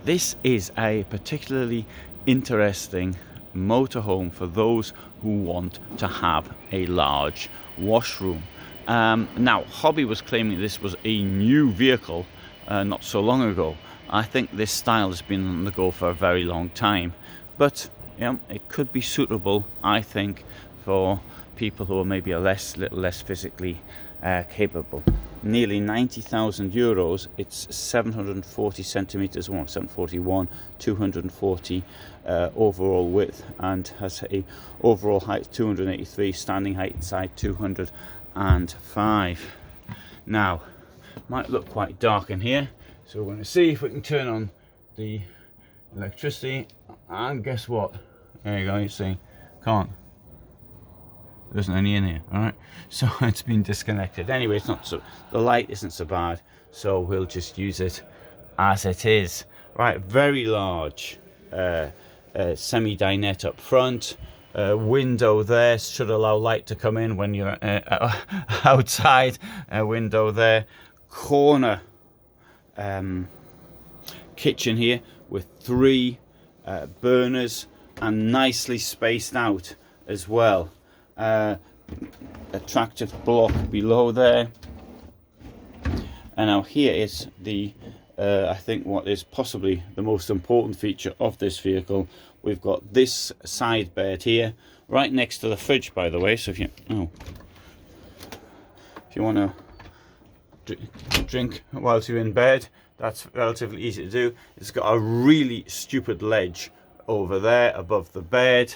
this is a particularly interesting motorhome for those who want to have a large washroom. Now, Hobby was claiming this was a new vehicle not so long ago. I think this style has been on the go for a very long time, but it could be suitable, I think, for people who are maybe a little less physically capable. Nearly 90,000 euros. It's 740 centimeters long, 741, 240 overall width, and has a overall height 283, standing height inside 205. Now, might look quite dark in here, so we're going to see if we can turn on the electricity, and guess what? There you go, you see, can't. There isn't any in here. All right, so it's been disconnected. Anyway, it's not so, the light isn't so bad, so we'll just use it as it is. Right, very large semi-dinette up front. Window there should allow light to come in when you're outside. Window there. Corner kitchen here with 3 burners, and nicely spaced out as well. Attractive block below there, and now here is the I think what is possibly the most important feature of this vehicle. We've got this side bed here right next to the fridge, by the way, so if you want to drink whilst you're in bed, that's relatively easy to do. It's got a really stupid ledge over there above the bed,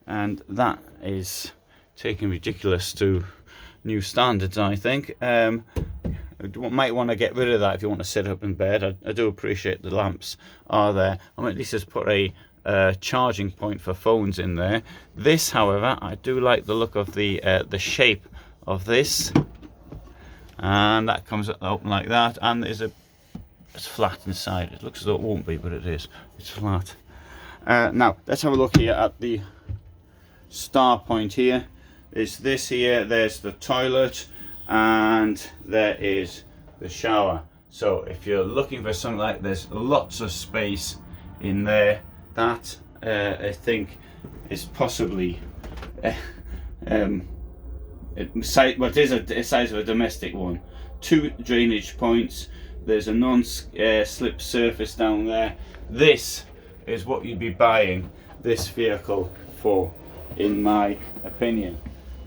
and that is taking ridiculous to new standards, I think. Might want to get rid of that if you want to sit up in bed. I do appreciate the lamps are there. I might at least just put a charging point for phones in there. This, however, I do like the look of the shape of this, and that comes open like that, and it's flat inside. It looks as though it won't be, but it is. It's flat. Now let's have a look here at the star point here. Is this here, there's the toilet, and there is the shower. So if you're looking for something like this, lots of space in there. That I think is possibly it is a size of a domestic one. 2 drainage points. There's a non-slip surface down there. This is what you'd be buying this vehicle for, in my opinion.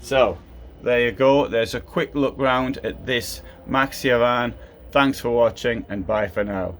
So there you go, there's a quick look round at this Maxia van. Thanks for watching, and bye for now.